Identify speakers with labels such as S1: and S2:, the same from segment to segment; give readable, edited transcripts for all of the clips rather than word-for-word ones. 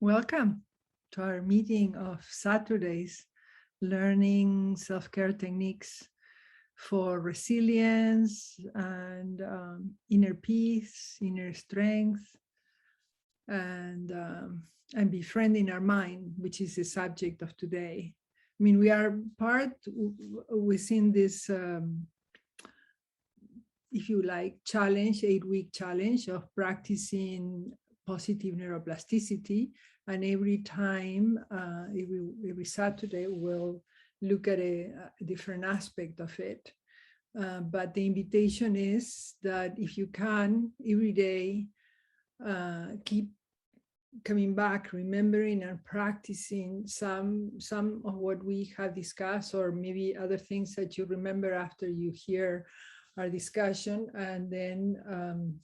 S1: Welcome to our meeting of Saturdays, learning self-care techniques for resilience and inner peace, inner strength, and befriending our mind, which is the subject of today. I mean, we are part within this, if you like, challenge, 8-week challenge of practicing positive neuroplasticity. And every time, every Saturday, we'll look at a different aspect of it. But the invitation is that if you can, every day, keep coming back, remembering and practicing some of what we have discussed, or maybe other things that you remember after you hear our discussion, and then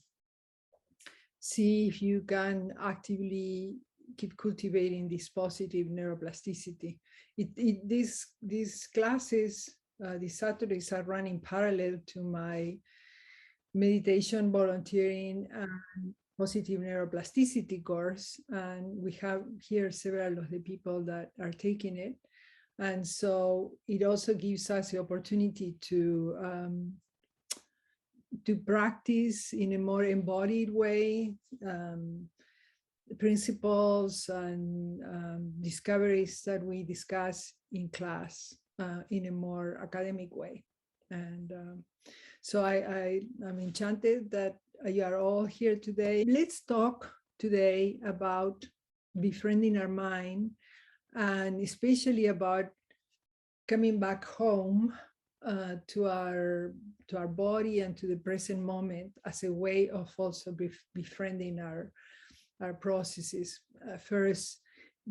S1: see if you can actively keep cultivating this positive neuroplasticity. These classes, these Saturdays, are running parallel to my meditation, volunteering, and positive neuroplasticity course. And we have here several of the people that are taking it. And so it also gives us the opportunity to practice in a more embodied way, the principles and discoveries that we discuss in class in a more academic way. And so I'm enchanted that you are all here today. Let's talk today about befriending our mind, and especially about coming back home to our body and to the present moment as a way of also befriending our processes. First,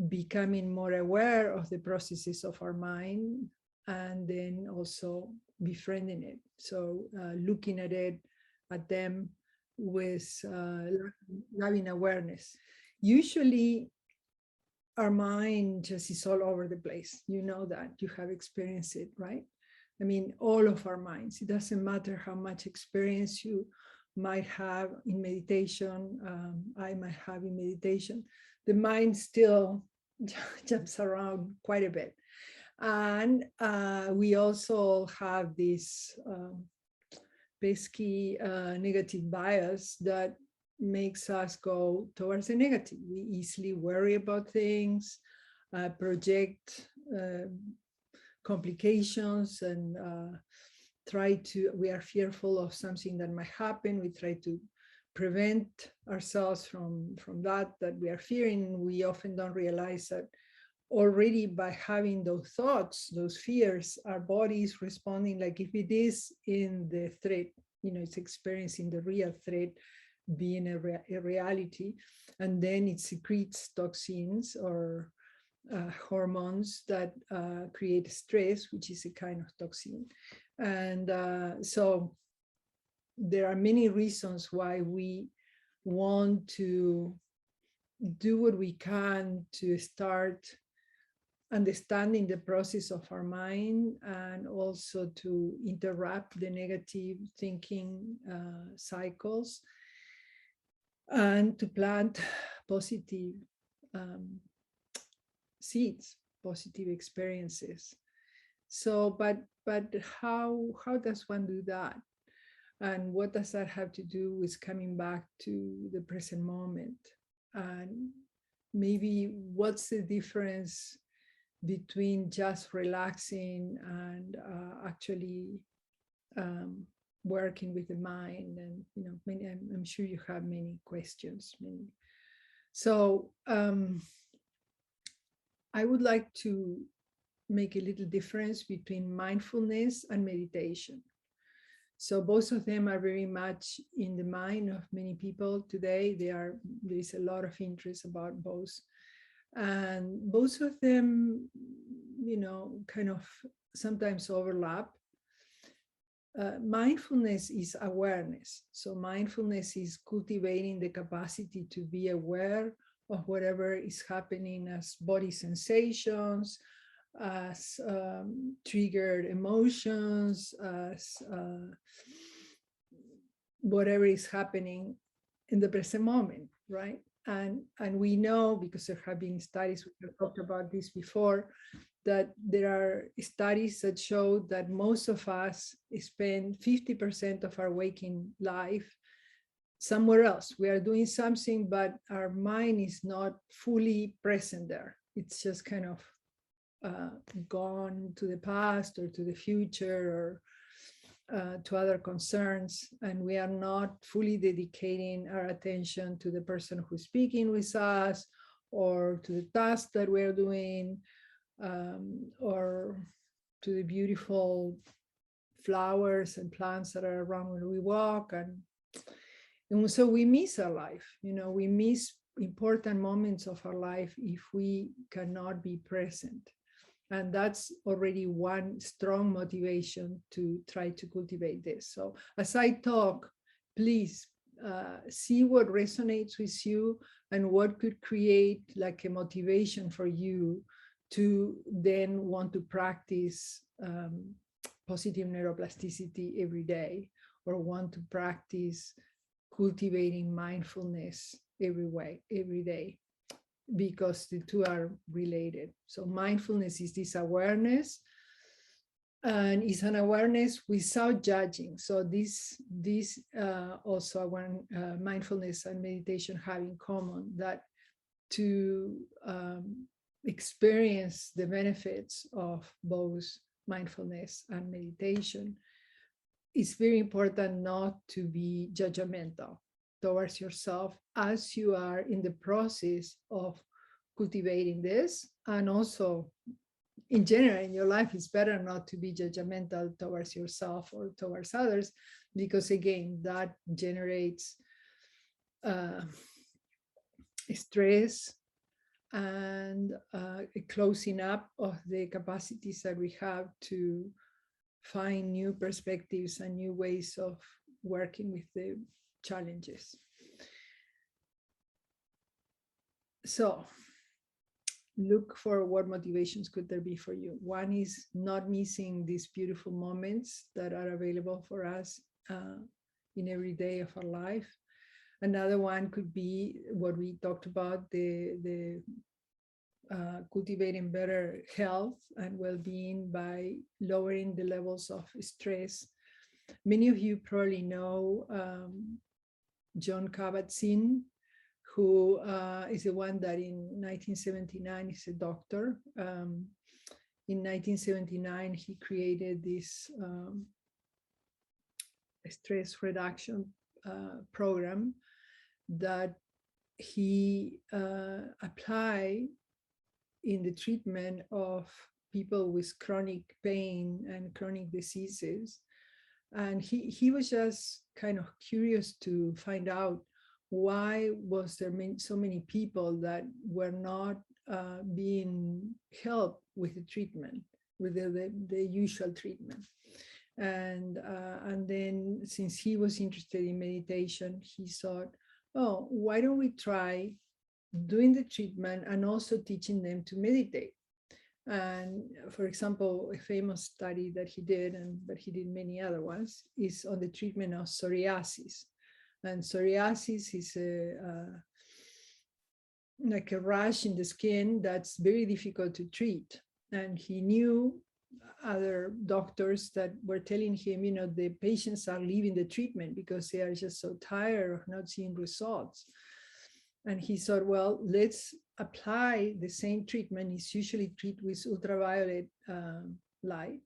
S1: becoming more aware of the processes of our mind, and then also befriending it. So looking at them with loving awareness. Usually our mind just is all over the place. You know that, you have experienced it, right? I mean, all of our minds. It doesn't matter how much experience you might have in meditation, I might have in meditation, the mind still jumps around quite a bit. And we also have this pesky negative bias that makes us go towards the negative. We easily worry about things, project complications, and we are fearful of something that might happen. We try to prevent ourselves from that we are fearing. We often don't realize that already by having those thoughts, those fears, our body is responding like if it is in the threat, it's experiencing the real threat being a reality. And then it secretes toxins or hormones that create stress, which is a kind of toxin. And so there are many reasons why we want to do what we can to start understanding the process of our mind, and also to interrupt the negative thinking cycles, and to plant positive seeds, positive experiences. So, but how does one do that? And what does that have to do with coming back to the present moment? And maybe what's the difference between just relaxing and actually working with the mind? And I'm sure you have many questions. So I would like to make a little difference between mindfulness and meditation. So both of them are very much in the mind of many people today. There is a lot of interest about both. And both of them, kind of sometimes overlap. Mindfulness is awareness. So mindfulness is cultivating the capacity to be aware of whatever is happening as body sensations, as triggered emotions, as whatever is happening in the present moment, right? And we know, because there have been studies, we have talked about this before, that there are studies that show that most of us spend 50% of our waking life somewhere else. We are doing something, but our mind is not fully present there. It's just kind of gone to the past or to the future, or to other concerns, and we are not fully dedicating our attention to the person who's speaking with us, or to the task that we're doing, or to the beautiful flowers and plants that are around when we walk. And so we miss our life. We miss important moments of our life if we cannot be present. And that's already one strong motivation to try to cultivate this. So as I talk, please see what resonates with you and what could create like a motivation for you to then want to practice positive neuroplasticity every day, or want to practice cultivating mindfulness every day, because the two are related. So mindfulness is this awareness, and it's an awareness without judging. So this also mindfulness and meditation have in common that to experience the benefits of both mindfulness and meditation, it's very important not to be judgmental towards yourself as you are in the process of cultivating this. And also in general in your life, it's better not to be judgmental towards yourself or towards others, because again, that generates stress and a closing up of the capacities that we have to find new perspectives and new ways of working with the challenges. So look for what motivations could there be for you. One is not missing these beautiful moments that are available for us in every day of our life. Another one could be what we talked about, the cultivating better health and well-being by lowering the levels of stress. Many of you probably know John Kabat-Zinn, who is the one that in 1979 is a doctor. In 1979, he created this stress reduction program that he applied in the treatment of people with chronic pain and chronic diseases. And he was just kind of curious to find out why was there so many people that were not being helped with the treatment, with the usual treatment. And then since he was interested in meditation, he thought, oh, why don't we try doing the treatment and also teaching them to meditate? And for example, a famous study that he did, but he did many other ones, is on the treatment of psoriasis. And psoriasis is like a rash in the skin that's very difficult to treat. And he knew other doctors that were telling him, the patients are leaving the treatment because they are just so tired of not seeing results. And he thought, well, let's apply the same treatment. It's usually treated with ultraviolet light.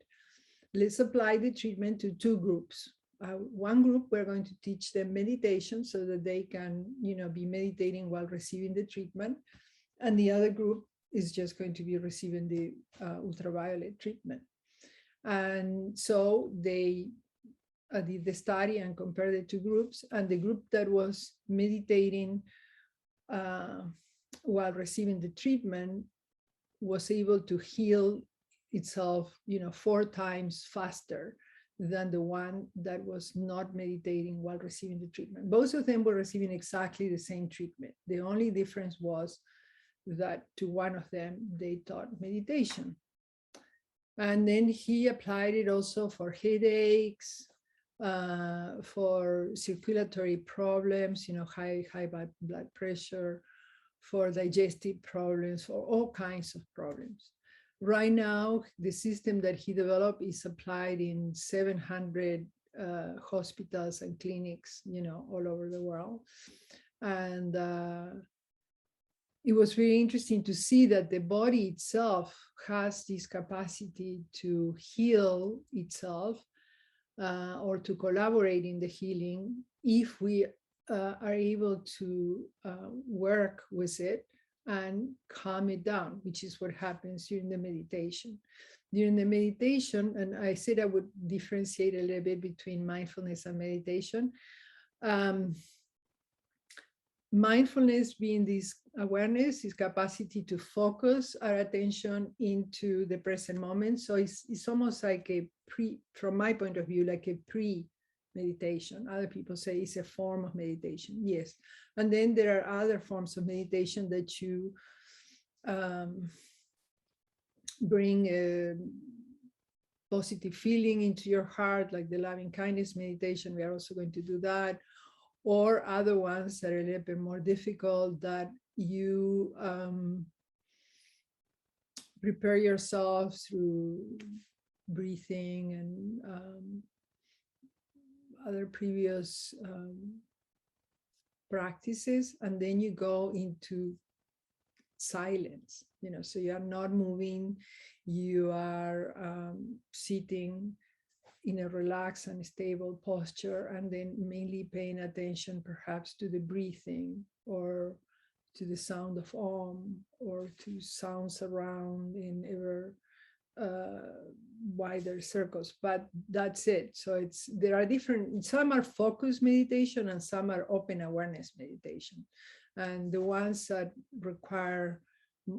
S1: Let's apply the treatment to two groups. One group, we're going to teach them meditation so that they can, be meditating while receiving the treatment. And the other group is just going to be receiving the ultraviolet treatment. And so they did the study and compared the two groups. And the group that was meditating while receiving the treatment was able to heal itself, 4 times faster than the one that was not meditating while receiving the treatment. Both of them were receiving exactly the same treatment. The only difference was that to one of them, they taught meditation. And then he applied it also for headaches, for circulatory problems, high blood pressure, for digestive problems, for all kinds of problems. Right now, the system that he developed is applied in 700 hospitals and clinics, all over the world. And it was very interesting to see that the body itself has this capacity to heal itself, or to collaborate in the healing, if we are able to work with it and calm it down, which is what happens during the meditation. During the meditation, and I said I would differentiate a little bit between mindfulness and meditation. Mindfulness being this awareness, this capacity to focus our attention into the present moment. So it's almost like from my point of view, like a pre-meditation. Other people say it's a form of meditation. Yes. And then there are other forms of meditation that you bring a positive feeling into your heart, like the loving kindness meditation. We are also going to do that. Or other ones that are a little bit more difficult, that you prepare yourself through breathing and other previous practices, and then you go into silence, so you are not moving, you are sitting in a relaxed and stable posture, and then mainly paying attention perhaps to the breathing, or to the sound of Om, or to sounds around in ever wider circles. But that's it. So there are different, some are focused meditation and some are open awareness meditation. And the ones that require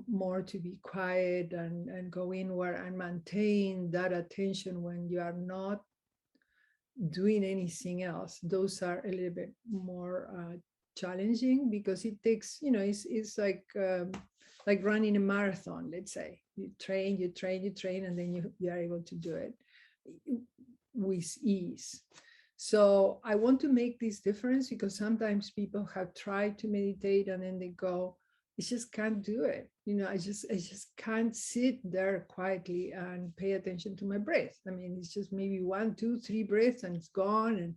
S1: more to be quiet and go inward and maintain that attention when you are not doing anything else, those are a little bit more challenging, because it takes, it's like running a marathon. Let's say you train, and then you are able to do it with ease. So I want to make this difference, because sometimes people have tried to meditate and then they go, I just can't do it. I just can't sit there quietly and pay attention to my breath. I mean, it's just maybe 1, 2, 3 breaths and it's gone.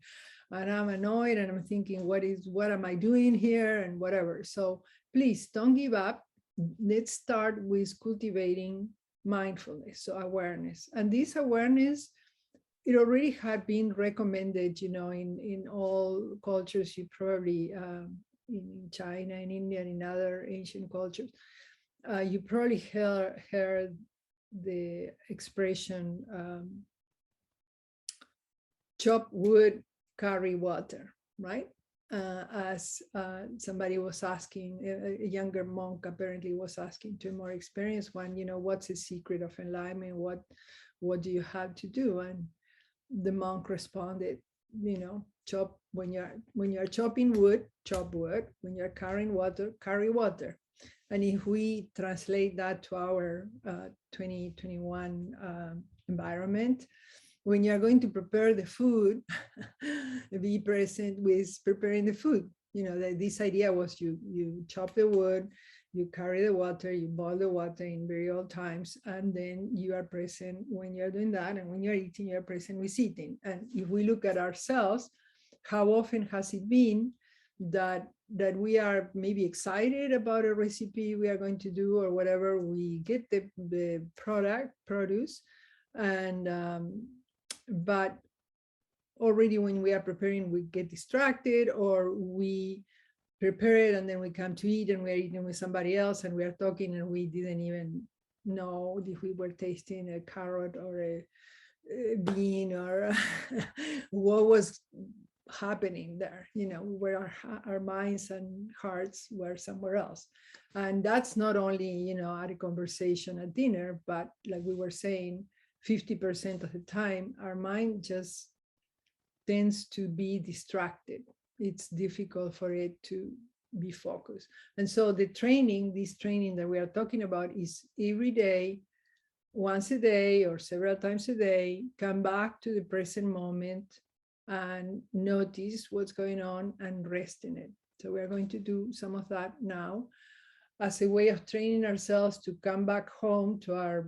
S1: And I'm annoyed and I'm thinking, what am I doing here, and whatever. So please don't give up. Let's start with cultivating mindfulness, so awareness. And this awareness, it already had been recommended, in all cultures. You probably, in China, in India, and in other ancient cultures, you probably heard the expression, chop wood, carry water, right? As somebody was asking, a younger monk apparently was asking to a more experienced one, what's the secret of enlightenment? What do you have to do? And the monk responded, chop, when you're chopping wood, chop wood. When you're carrying water, carry water. And if we translate that to our 2021 environment, when you're going to prepare the food, be present with preparing the food. This idea was you chop the wood, you carry the water, you boil the water in very old times, and then you are present when you're doing that. And when you're eating, you're present with eating. And if we look at ourselves, how often has it been that we are maybe excited about a recipe we are going to do, or whatever, we get the produce, and but already when we are preparing, we get distracted, or we prepare it and then we come to eat and we're eating with somebody else and we are talking and we didn't even know if we were tasting a carrot or a bean, or what was happening there, where our minds and hearts were somewhere else. And that's not only, at a conversation at dinner, but like we were saying, 50% of the time, our mind just tends to be distracted. It's difficult for it to be focused. And so this training that we are talking about is every day, once a day or several times a day, come back to the present moment, and notice what's going on and rest in it. So we're going to do some of that now as a way of training ourselves to come back home to our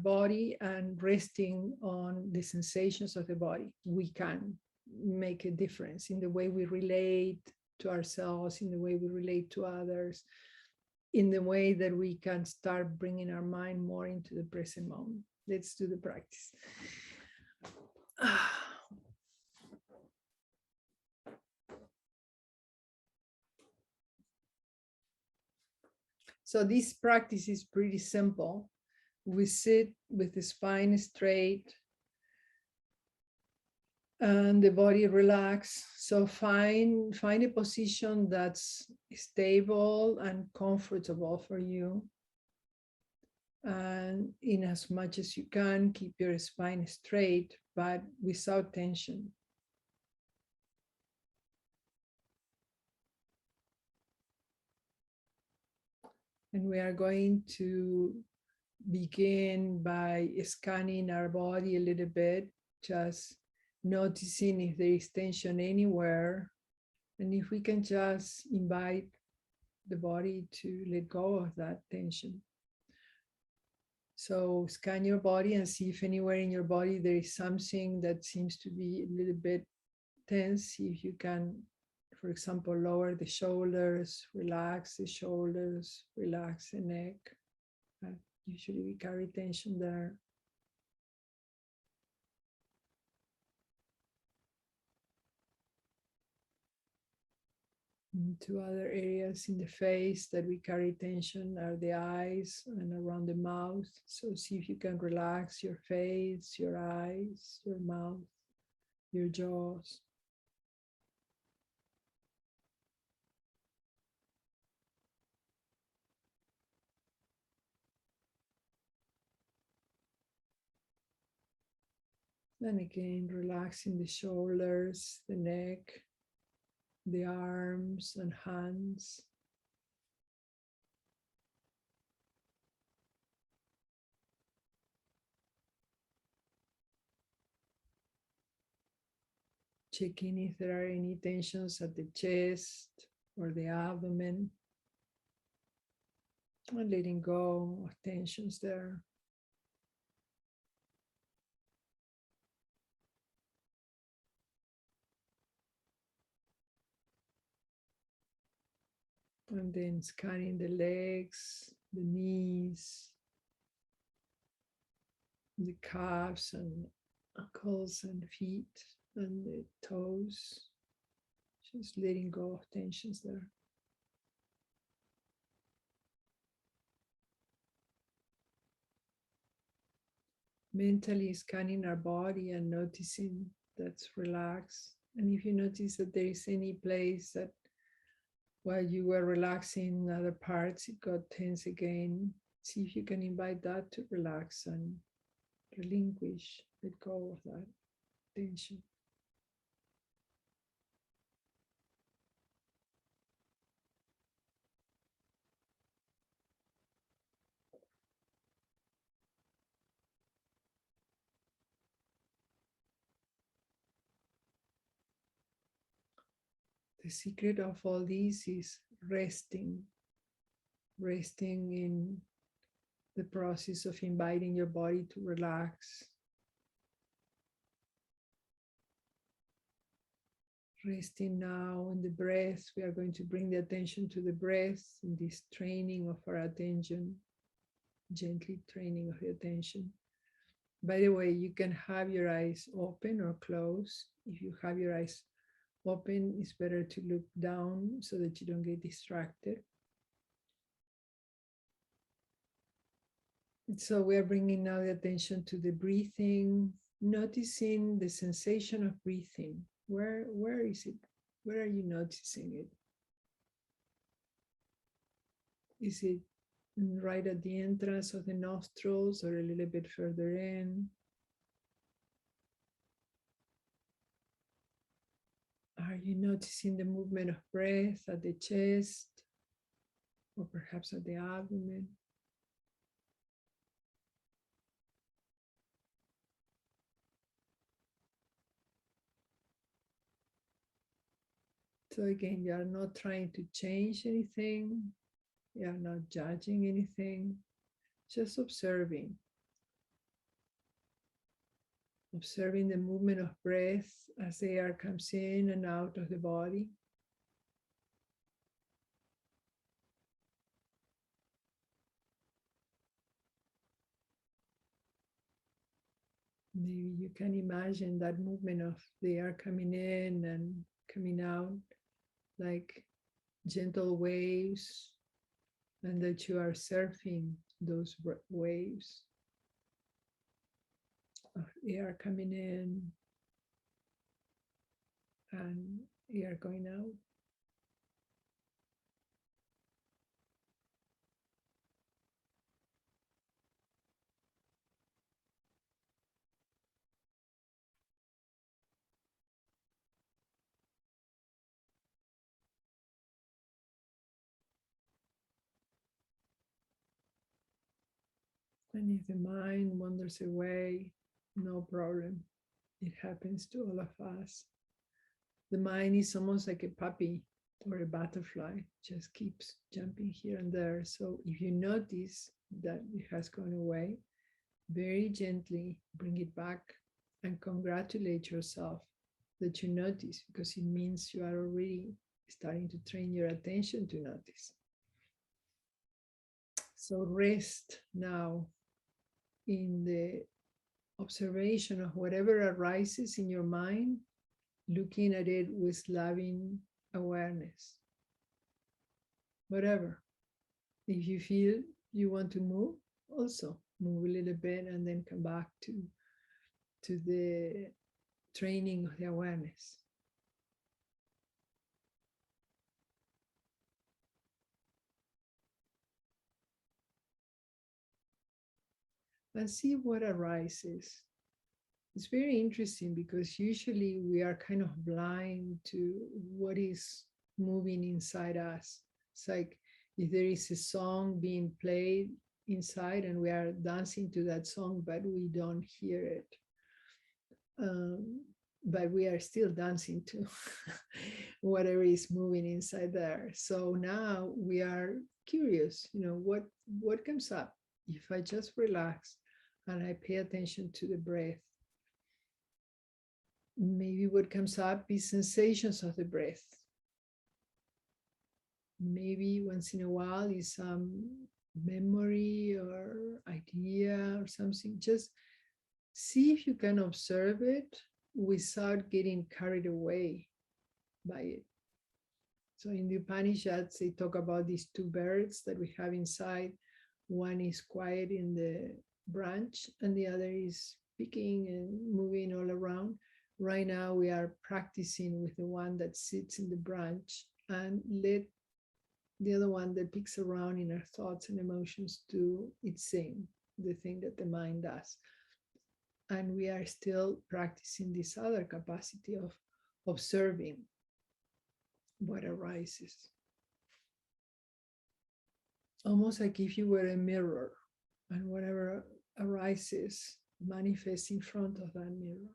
S1: body and resting on the sensations of the body. We can make a difference in the way we relate to ourselves, in the way we relate to others, in the way that we can start bringing our mind more into the present moment. Let's do the practice. So this practice is pretty simple. We sit with the spine straight and the body relax. So find a position that's stable and comfortable for you. And in as much as you can, keep your spine straight, but without tension. And we are going to begin by scanning our body a little bit, just noticing if there is tension anywhere, and if we can just invite the body to let go of that tension. So scan your body and see if anywhere in your body there is something that seems to be a little bit tense. See if you can, for example, lower the shoulders, relax the shoulders, relax the neck. Usually we carry tension there. Two other areas in the face that we carry tension are the eyes and around the mouth. So see if you can relax your face, your eyes, your mouth, your jaws. And again, relaxing the shoulders, the neck, the arms and hands. Checking if there are any tensions at the chest or the abdomen. And letting go of tensions there. And then scanning the legs, the knees, the calves and ankles and feet and the toes. Just letting go of tensions there. Mentally scanning our body and noticing that's relaxed. And if you notice that there is any place that while you were relaxing other parts, it got tense again, see if you can invite that to relax and relinquish, let go of that tension. The secret of all this is resting in the process of inviting your body to relax. Resting now in the breath. We are going to bring the attention to the breath in this training of our attention, gently training of the attention. By the way, you can have your eyes open or closed. If you have your eyes open, it's better to look down so that you don't get distracted. So we are bringing now the attention to the breathing, noticing the sensation of breathing. Where is it? Where are you noticing it? Is it right at the entrance of the nostrils or a little bit further in? Are you noticing the movement of breath at the chest or perhaps at the abdomen? So again, you are not trying to change anything. You are not judging anything, just observing. Observing the movement of breath as the air comes in and out of the body. Maybe you can imagine that movement of the air coming in and coming out like gentle waves, and that you are surfing those waves of air coming in and air going out. And if the mind wanders away, no problem. It happens to all of us. The mind is almost like a puppy or a butterfly, just keeps jumping here and there. So if you notice that it has gone away, very gently bring it back and congratulate yourself that you notice, because it means you are already starting to train your attention to notice. So rest now in the observation of whatever arises in your mind, looking at it with loving awareness. Whatever. If you feel you want to move, also move a little bit and then come back to the training of the awareness. And see what arises. It's very interesting because usually we are kind of blind to what is moving inside us. It's like if there is a song being played inside and we are dancing to that song, but we don't hear it. But we are still dancing to whatever is moving inside there. So now we are curious, what comes up if I just relax and I pay attention to the breath. Maybe what comes up is sensations of the breath. Maybe once in a while is some memory or idea or something. Just see if you can observe it without getting carried away by it. So in the Upanishads, they talk about these two birds that we have inside. One is quiet in the branch and the other is picking and moving all around. Right now we are practicing with the one that sits in the branch, and let the other one that picks around in our thoughts and emotions do its thing, the thing that the mind does. And we are still practicing this other capacity of observing what arises. Almost like if you were a mirror and whatever arises manifests in front of that mirror.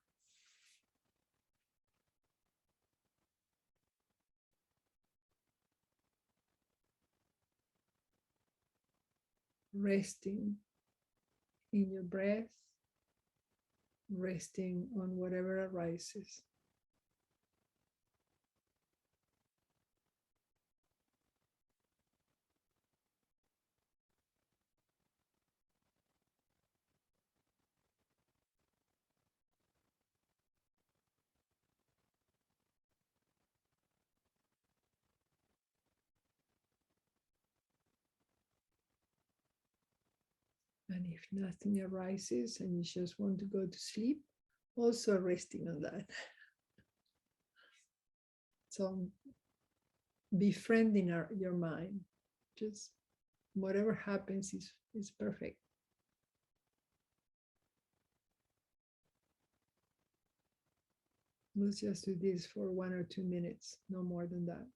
S1: Resting in your breath, resting on whatever arises. And if nothing arises and you just want to go to sleep, also resting on that. So befriending your mind. Just whatever happens is perfect. Let's just do this for 1 or 2 minutes, no more than that.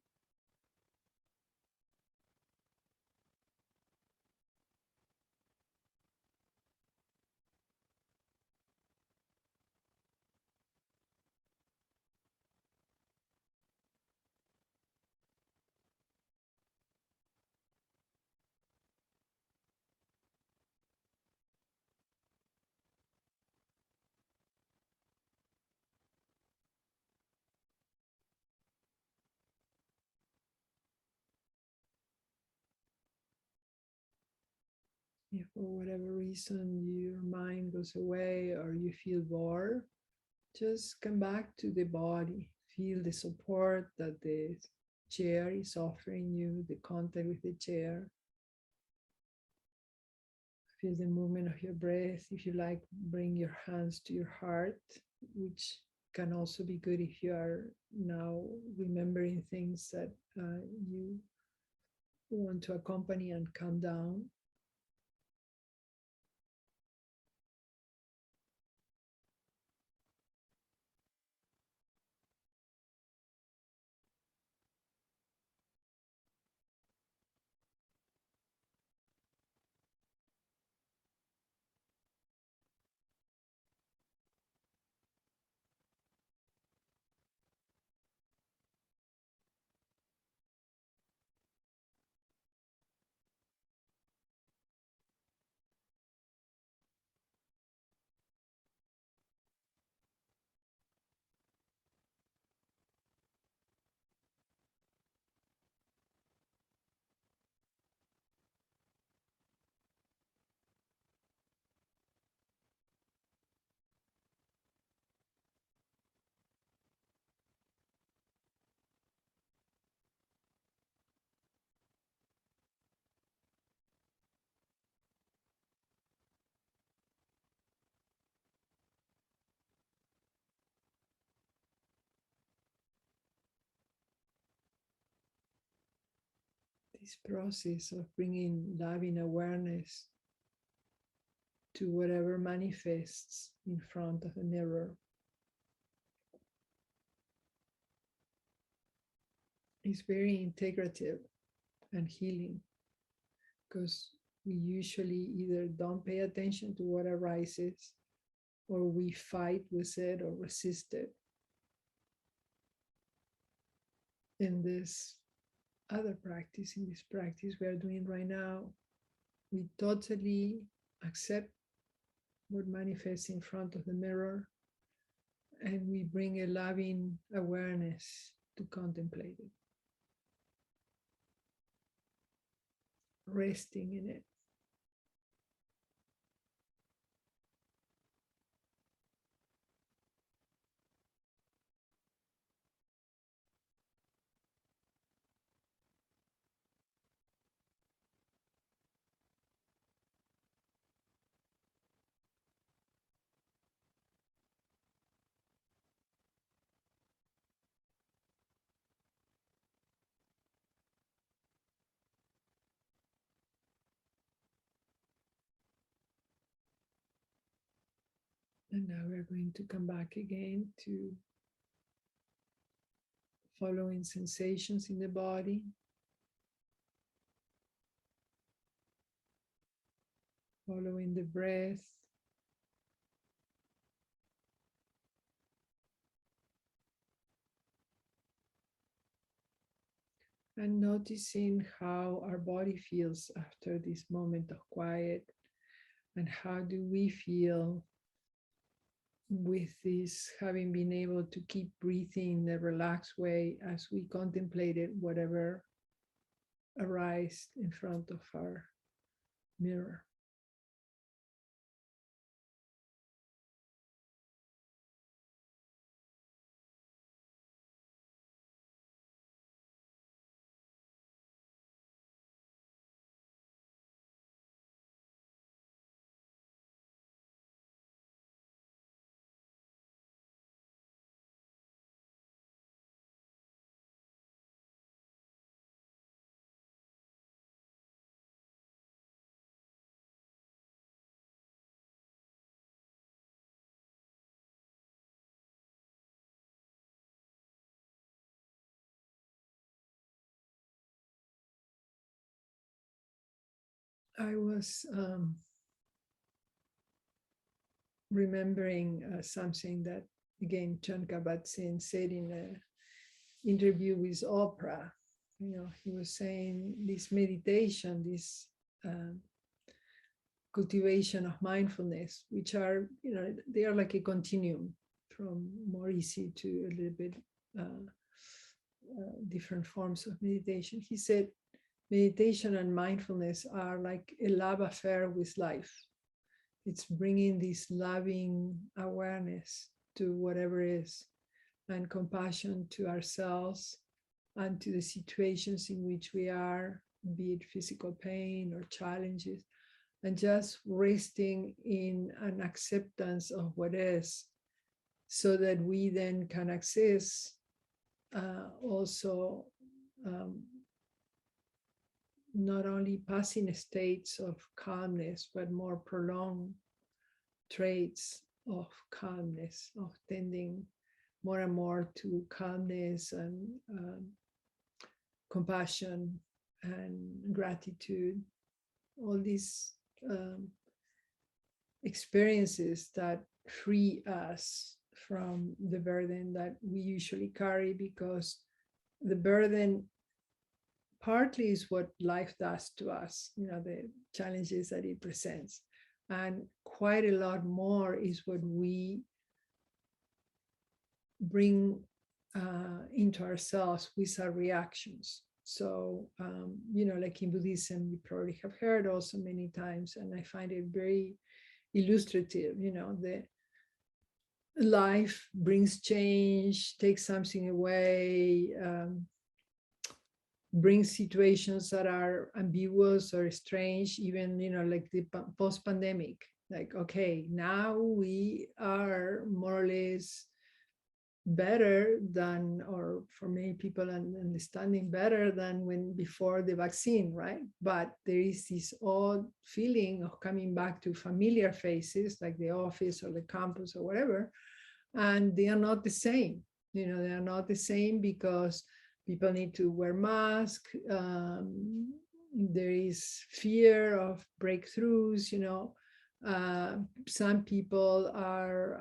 S1: if for whatever reason your mind goes away or you feel bored, just come back to the body. Feel the support that the chair is offering you, the contact with the chair. Feel the movement of your breath. If you like, bring your hands to your heart, which can also be good if you are now remembering things that you want to accompany and calm down. This process of bringing loving awareness to whatever manifests in front of the mirror is very integrative and healing, because we usually either don't pay attention to what arises or we fight with it or resist it. In this other practice, in this practice we are doing right now, we totally accept what manifests in front of the mirror and we bring a loving awareness to contemplate it, resting in it. And now we're going to come back again to following sensations in the body, following the breath, and noticing how our body feels after this moment of quiet, and how do we feel with this, having been able to keep breathing in a relaxed way as we contemplated whatever arise in front of our mirror. I was remembering something that, again, John Kabat-Zinn said in an interview with Oprah. You know, he was saying this meditation, this cultivation of mindfulness, which are, you know, they are like a continuum from more easy to a little bit different forms of meditation. He said, meditation and mindfulness are like a love affair with life. It's bringing this loving awareness to whatever is, and compassion to ourselves and to the situations in which we are, be it physical pain or challenges, and just resting in an acceptance of what is, so that we then can access also not only passing states of calmness, but more prolonged traits of calmness, of tending more and more to calmness and compassion and gratitude, all these experiences that free us from the burden that we usually carry, because the burden partly is what life does to us, the challenges that it presents. And quite a lot more is what we bring into ourselves with our reactions. So, like in Buddhism, you probably have heard also many times, and I find it very illustrative, the life brings change, takes something away, brings situations that are ambiguous or strange, even, like the post-pandemic, like, okay, now we are more or less better than, or for many people understanding better than when before the vaccine, right? But there is this odd feeling of coming back to familiar faces like the office or the campus or whatever, and they are not the same. They are not the same because people need to wear masks. There is fear of breakthroughs. Some people are,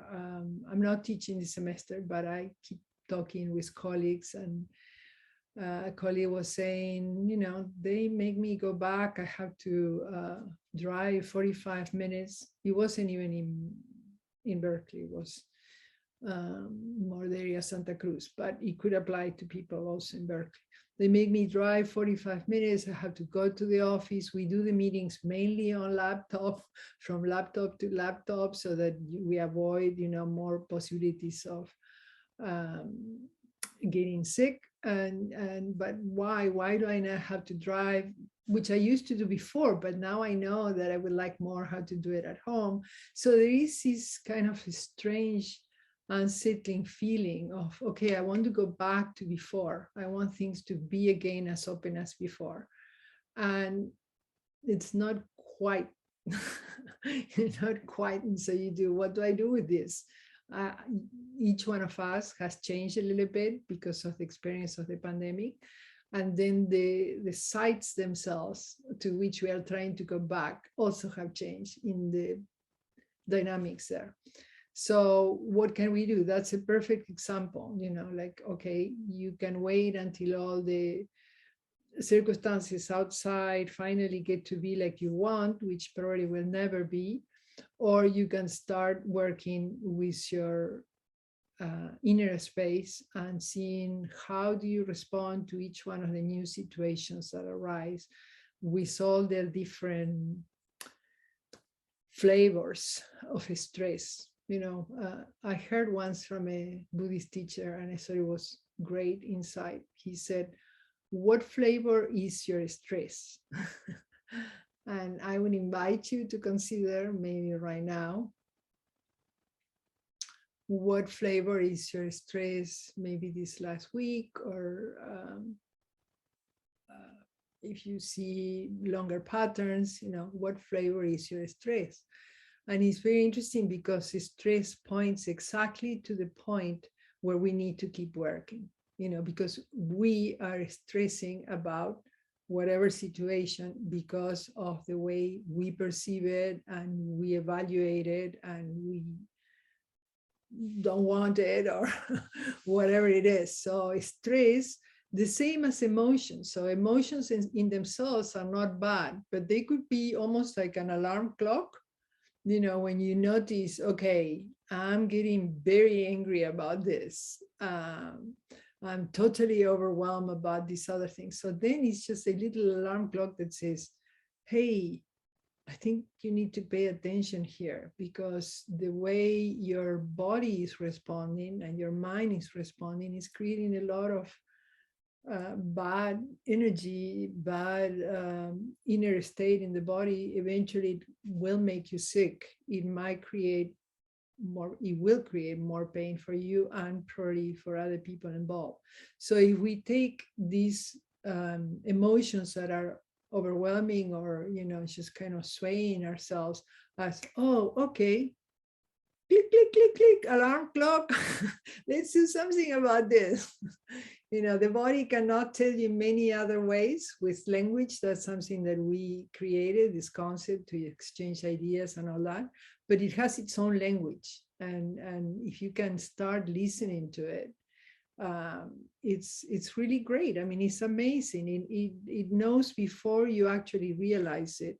S1: I'm not teaching this semester, but I keep talking with colleagues, and a colleague was saying, they make me go back. I have to drive 45 minutes. It wasn't even in Berkeley, it was more the area of Santa Cruz, but it could apply to people also in Berkeley. They make me drive 45 minutes. I have to go to the office. We do the meetings mainly on laptop, from laptop to laptop, so that we avoid, more possibilities of getting sick. But why do I now have to drive, which I used to do before, but now I know that I would like more how to do it at home. So there is this kind of strange, unsettling feeling of, okay, I want to go back to before. I want things to be again as open as before. And it's not quite, not quite. And so you do, what do I do with this? Each one of us has changed a little bit because of the experience of the pandemic. And then the sites themselves to which we are trying to go back also have changed in the dynamics there. So what can we do? That's a perfect example, like, okay, you can wait until all the circumstances outside finally get to be like you want, which probably will never be, or you can start working with your inner space and seeing how do you respond to each one of the new situations that arise with all their different flavors of stress. I heard once from a Buddhist teacher, and I thought it was great insight. He said, what flavor is your stress? And I would invite you to consider, maybe right now, what flavor is your stress, maybe this last week, or if you see longer patterns, what flavor is your stress? And it's very interesting because stress points exactly to the point where we need to keep working, because we are stressing about whatever situation because of the way we perceive it and we evaluate it and we don't want it, or whatever it is. So stress, the same as emotions. So emotions in themselves are not bad, but they could be almost like an alarm clock. When you notice, okay, I'm getting very angry about this. I'm totally overwhelmed about these other things. So then it's just a little alarm clock that says, hey, I think you need to pay attention here, because the way your body is responding and your mind is responding is creating a lot of bad energy, bad inner state in the body. Eventually, it will make you sick. It might create more, it will create more pain for you and probably for other people involved. So if we take these emotions that are overwhelming, or just kind of swaying ourselves as, oh, okay, click click click click, alarm clock, let's do something about this. The body cannot tell you many other ways with language. That's something that we created, this concept to exchange ideas and all that, but it has its own language. And if you can start listening to it, it's really great. I mean, it's amazing. It knows before you actually realize it,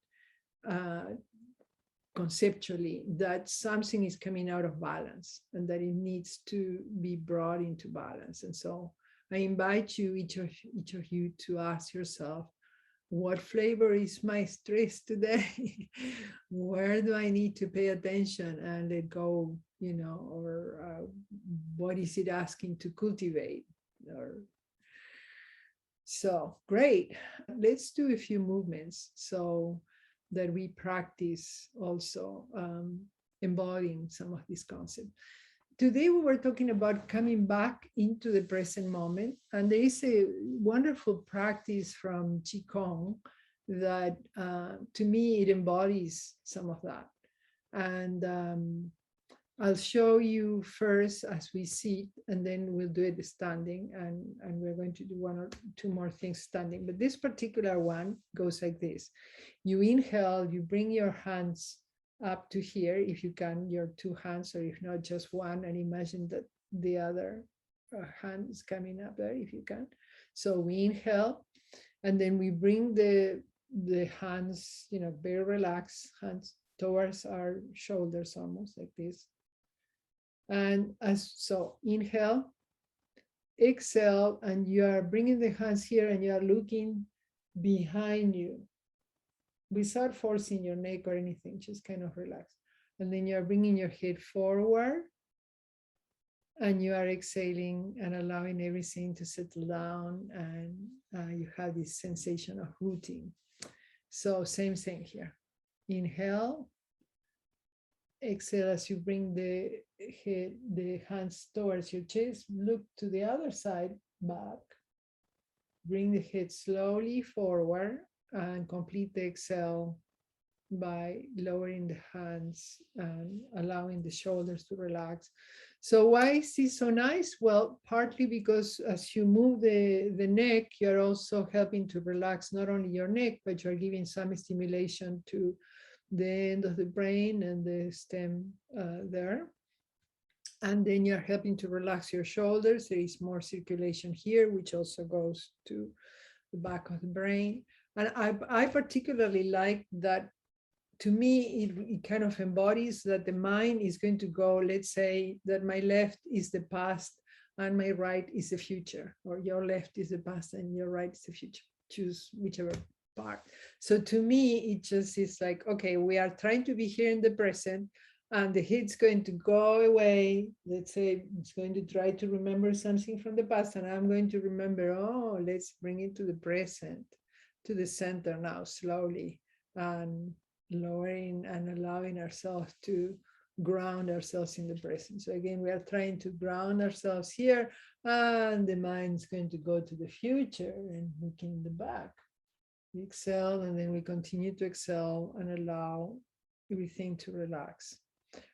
S1: conceptually, that something is coming out of balance and that it needs to be brought into balance. And so I invite you, each of you, to ask yourself, what flavor is my stress today? Where do I need to pay attention and let go, or what is it asking to cultivate? So great. Let's do a few movements so that we practice also embodying some of these concepts. Today we were talking about coming back into the present moment, and there is a wonderful practice from Qigong that to me it embodies some of that. And I'll show you first as we sit, and then we'll do it standing, and we're going to do one or two more things standing. But this particular one goes like this. You inhale, you bring your hands up to here, if you can, your two hands, or if not, just one, and imagine that the other hand is coming up there, if you can. So we inhale, and then we bring the hands, very relaxed hands towards our shoulders, almost like this. And so inhale, exhale, and you are bringing the hands here and you are looking behind you without forcing your neck or anything, just kind of relax. And then you are bringing your head forward and you are exhaling and allowing everything to settle down, and you have this sensation of rooting. So same thing here. Inhale. Exhale as you bring the head, the hands towards your chest. Look to the other side, back. Bring the head slowly forward and complete the exhale by lowering the hands and allowing the shoulders to relax. So why is this so nice? Well, partly because as you move the neck, you're also helping to relax not only your neck, but you're giving some stimulation to the end of the brain and the stem there. And then you're helping to relax your shoulders. There is more circulation here, which also goes to the back of the brain. And I particularly like that. To me, it kind of embodies that the mind is going to go, let's say that my left is the past and my right is the future, or your left is the past and your right is the future. Choose whichever part. So to me, it just is like, okay, we are trying to be here in the present, and the head's going to go away. Let's say it's going to try to remember something from the past, and I'm going to remember, oh, let's bring it to the present, to the center now, slowly, and lowering and allowing ourselves to ground ourselves in the present. So again, we are trying to ground ourselves here, and the mind's going to go to the future and looking in the back. We exhale, and then we continue to exhale and allow everything to relax.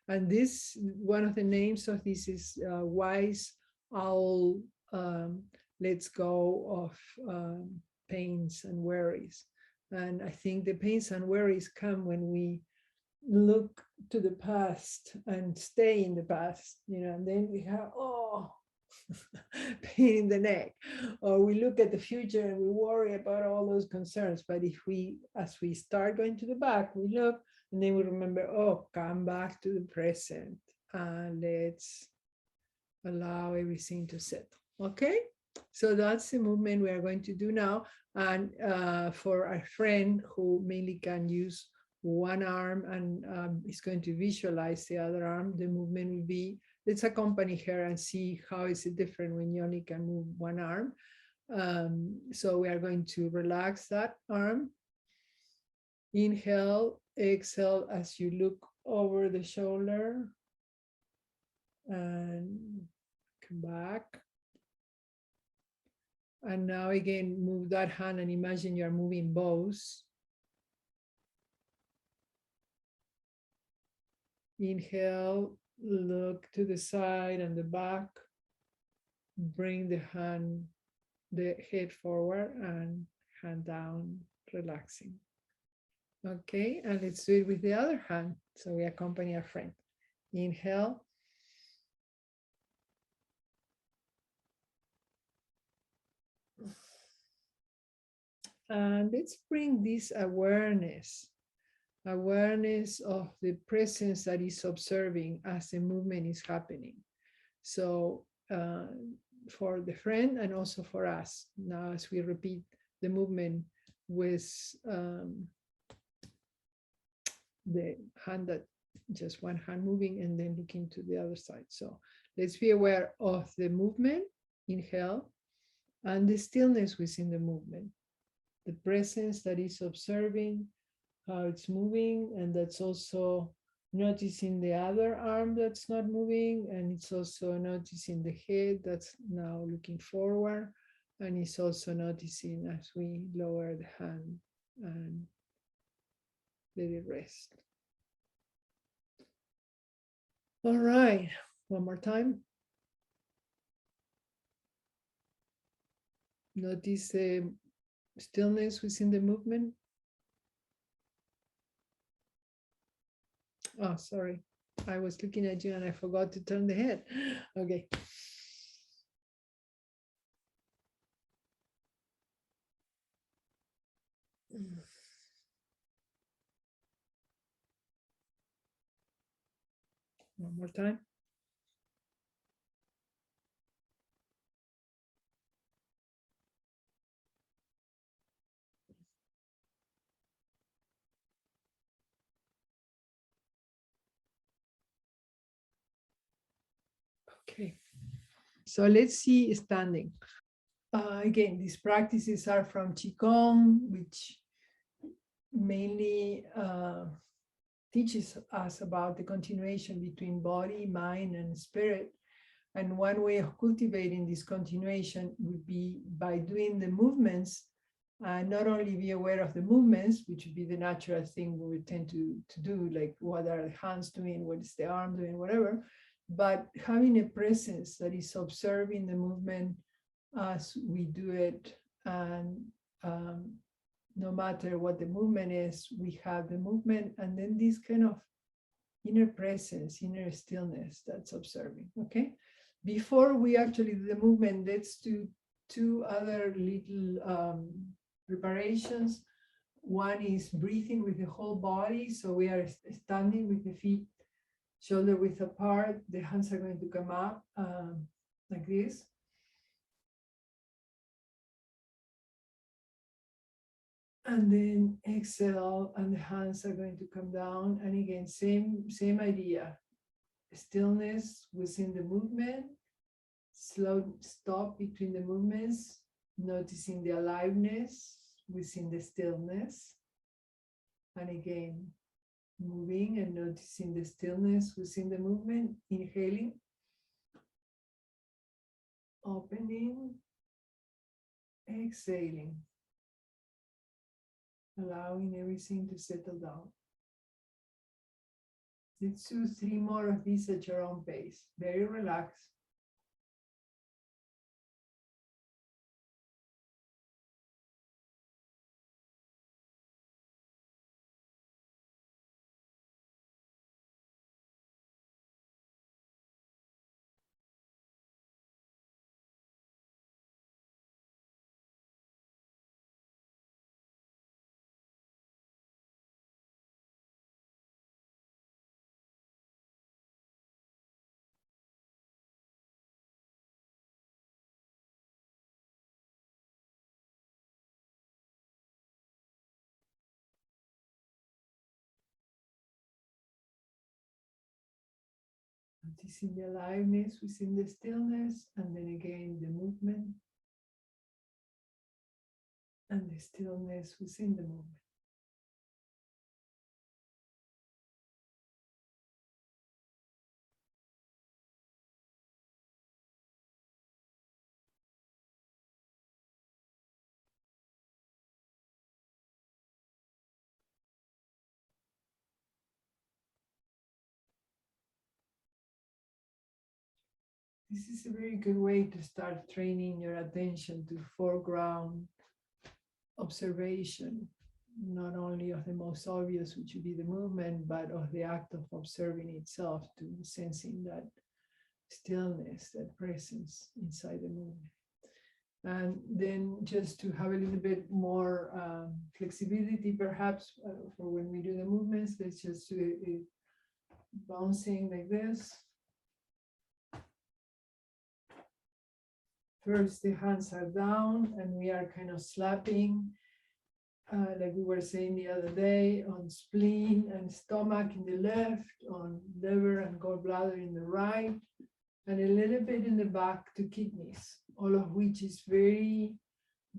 S1: And this, one of the names of this is wise owl, lets go of pains and worries. And I think the pains and worries come when we look to the past and stay in the past, and then we have, pain in the neck, or we look at the future and we worry about all those concerns. But if we, as we start going to the back, we look, and then we remember, come back to the present, and let's allow everything to settle. Okay, So that's the movement we are going to do now. And for a friend who mainly can use one arm and is going to visualize the other arm, the movement will be, let's accompany her and see how is it different when you only can move one arm. So we are going to relax that arm. Inhale, exhale as you look over the shoulder and come back. And now again, move that hand and imagine you're moving both. Inhale, look to the side and the back. Bring the hand, the head forward and hand down, relaxing. Okay, and let's do it with the other hand. So we accompany our friend. Inhale. And let's bring this awareness of the presence that is observing as the movement is happening. So for the friend and also for us, now as we repeat the movement with the hand, that just one hand moving and then looking to the other side. So let's be aware of the movement, inhale, and the stillness within the movement, the presence that is observing how it's moving, and that's also noticing the other arm that's not moving, and it's also noticing the head that's now looking forward, and it's also noticing as we lower the hand and let it rest. All right, one more time. Notice the stillness within the movement. Oh, sorry. I was looking at you and I forgot to turn the head. Okay. One more time. Okay. So let's see standing. Again, these practices are from Qigong, which mainly teaches us about the continuation between body, mind, and spirit. And one way of cultivating this continuation would be by doing the movements, and not only be aware of the movements, which would be the natural thing we would tend to do, like what are the hands doing, what is the arm doing, whatever, but having a presence that is observing the movement as we do it. And no matter what the movement is, we have the movement, and then this kind of inner presence, inner stillness that's observing. Okay. Before we actually do the movement, let's do two other little preparations. One is breathing with the whole body. So we are standing with the feet shoulder width apart. The hands are going to come up like this. And then exhale, and the hands are going to come down. And again, same idea. Stillness within the movement. Slow stop between the movements, noticing the aliveness within the stillness. And again, moving and noticing the stillness within the movement. Inhaling, opening, exhaling, allowing everything to settle down. Let's do 3 more of these at your own pace. Very relaxed. Noticing the aliveness within the stillness, and then again the movement and the stillness within the movement. This is a very good way to start training your attention to foreground observation, not only of the most obvious, which would be the movement, but of the act of observing itself, to sensing that stillness, that presence inside the movement. And then just to have a little bit more flexibility, perhaps, for when we do the movements, let's just do it bouncing like this. First, the hands are down and we are kind of slapping, like we were saying the other day, on spleen and stomach in the left, on liver and gallbladder in the right, and a little bit in the back to kidneys, all of which is very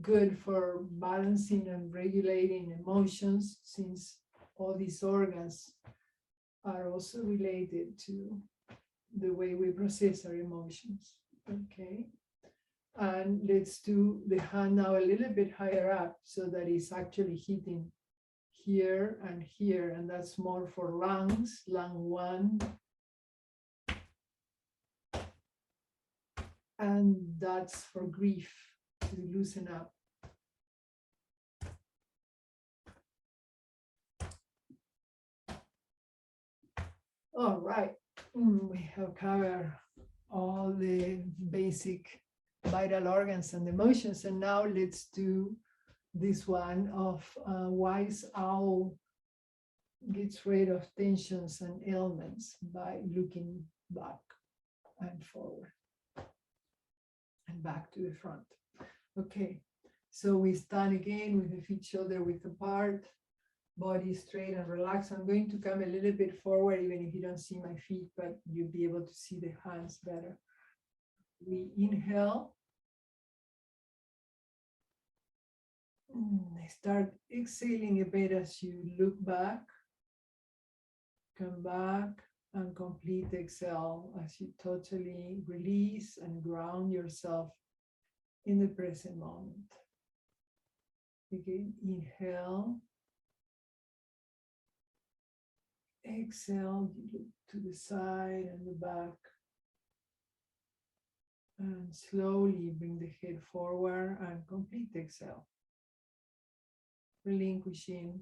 S1: good for balancing and regulating emotions, since all these organs are also related to the way we process our emotions. Okay. And let's do the hand now a little bit higher up so that it's actually hitting here and here. And that's more for lungs, lung 1. And that's for grief, to loosen up. All right, we have covered all the basic vital organs and emotions. And now let's do this one of wise owl gets rid of tensions and ailments by looking back and forward and back to the front. Okay, so we stand again with the feet shoulder width apart, body straight and relaxed. I'm going to come a little bit forward, even if you don't see my feet, but you'll be able to see the hands better. We inhale. Start exhaling a bit as you look back. Come back and complete exhale as you totally release and ground yourself in the present moment. Again, inhale. Exhale, you look to the side and the back. And slowly bring the head forward and complete exhale. Relinquishing,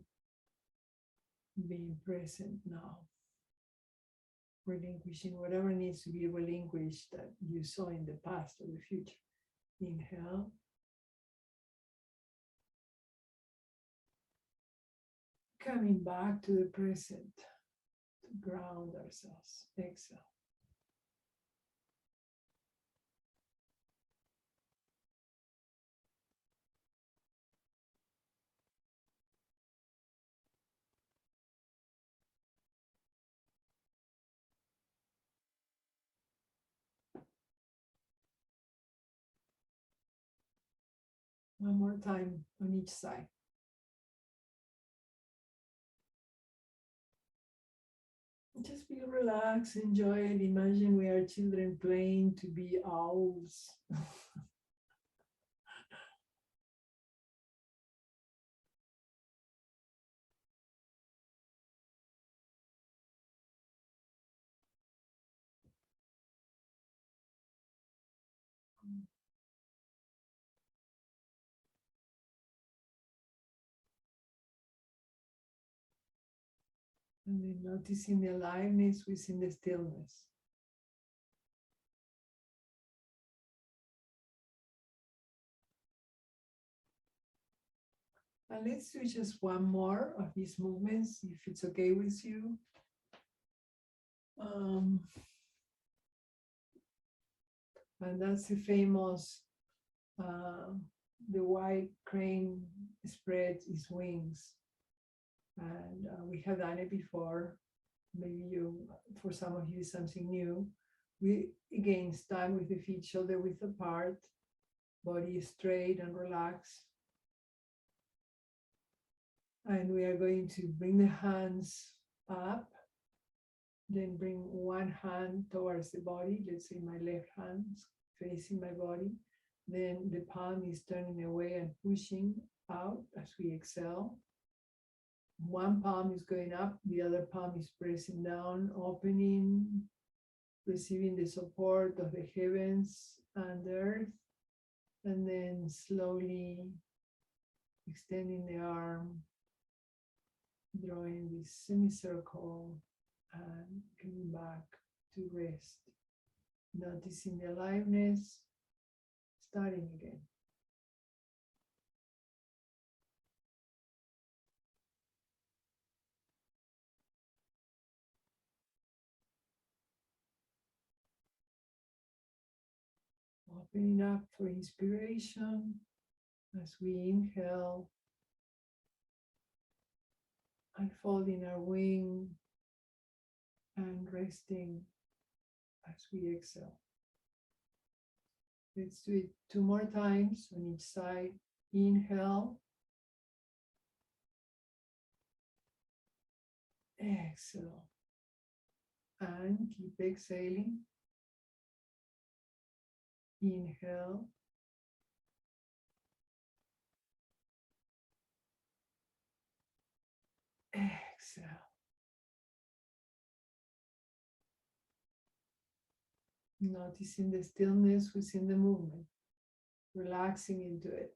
S1: being present now. Relinquishing whatever needs to be relinquished that you saw in the past or the future. Inhale. Coming back to the present to ground ourselves. Exhale. One more time on each side. Just be relaxed, enjoy it. Imagine we are children playing to be owls. And then noticing the aliveness within the stillness. And let's do just one more of these movements, if it's okay with you. And that's the famous, the white crane spreads its wings. And we have done it before. maybe for some of you, something new. We again stand with the feet shoulder width apart, body straight and relaxed. And we are going to bring the hands up, then bring one hand towards the body. Let's say my left hand facing my body. Then the palm is turning away and pushing out as we exhale. One palm is going up, the other palm is pressing down, opening, receiving the support of the heavens and earth, and then slowly extending the arm, drawing this semicircle and coming back to rest. Noticing the aliveness, starting again. Opening up for inspiration as we inhale, unfolding our wing and resting as we exhale. Let's do it 2 more times on each side. Inhale, exhale, and keep exhaling. Inhale, exhale. Noticing the stillness within the movement, relaxing into it.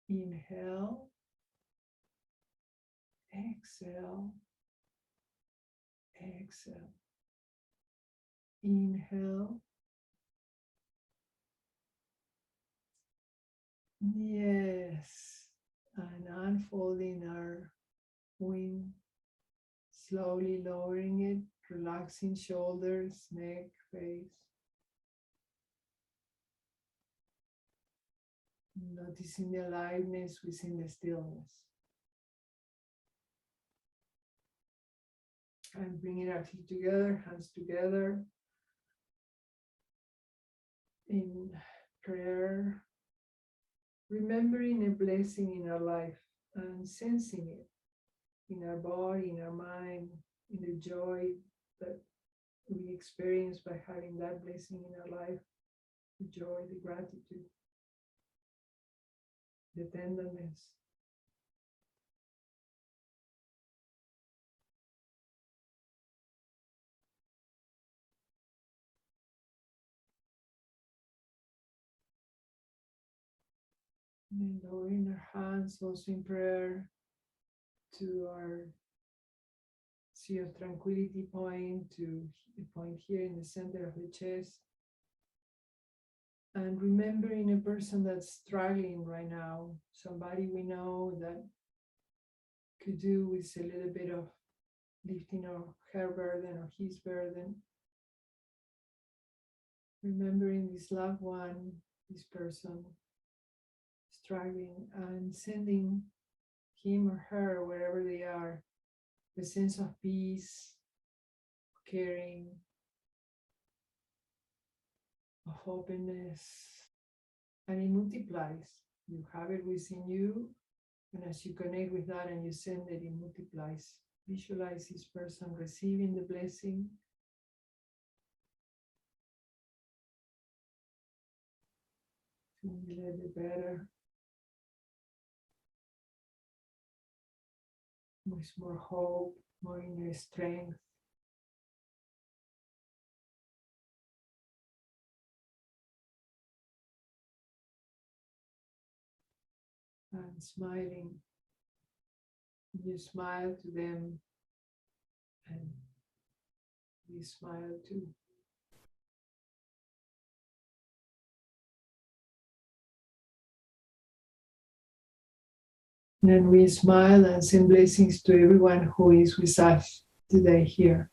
S1: Inhale, exhale, exhale. Inhale. Yes. And unfolding our wing, slowly lowering it, relaxing shoulders, neck, face. Noticing the aliveness within the stillness. And bringing our feet together, hands together in prayer, remembering a blessing in our life and sensing it in our body, in our mind, in the joy that we experience by having that blessing in our life, the joy, the gratitude, the tenderness. And then lowering our hands also in prayer to our sea of tranquility point, to the point here in the center of the chest. And remembering a person that's struggling right now, somebody we know that could do with a little bit of lifting of her burden or his burden. Remembering this loved one, this person struggling, and sending him or her, wherever they are, the sense of peace, caring, of openness, and it multiplies. You have it within you, and as you connect with that and you send it, it multiplies. Visualize this person receiving the blessing. Feel a little bit better, with more hope, more inner strength. And smiling. You smile to them, and we smile too. And we smile and send blessings to everyone who is with us today here.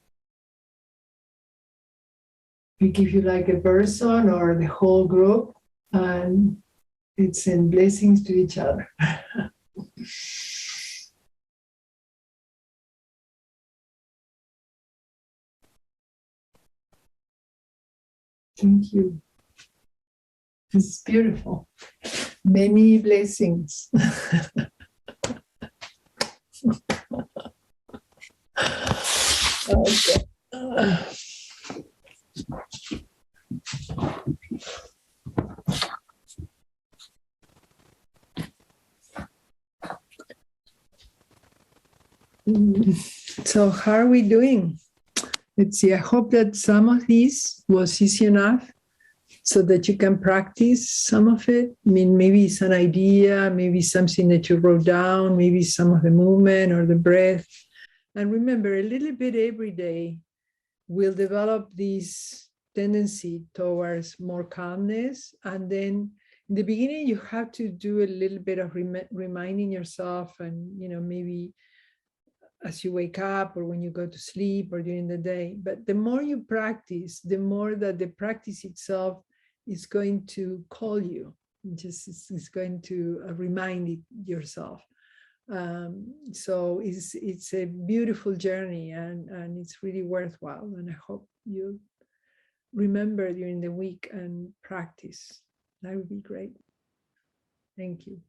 S1: We give you like a person or the whole group, and it's send blessings to each other. Thank you. It's beautiful. Many blessings. Okay. So how are we doing? Let's see. I hope that some of these was easy enough so that you can practice some of it. I mean, maybe it's an idea, maybe something that you wrote down, maybe some of the movement or the breath. And remember, a little bit every day will develop this tendency towards more calmness. And then in the beginning, you have to do a little bit of reminding yourself, and maybe as you wake up or when you go to sleep or during the day. But the more you practice, the more that the practice itself is going to call you. Just is going to remind yourself. So it's a beautiful journey, and it's really worthwhile. And I hope you remember during the week and practice. That would be great. Thank you.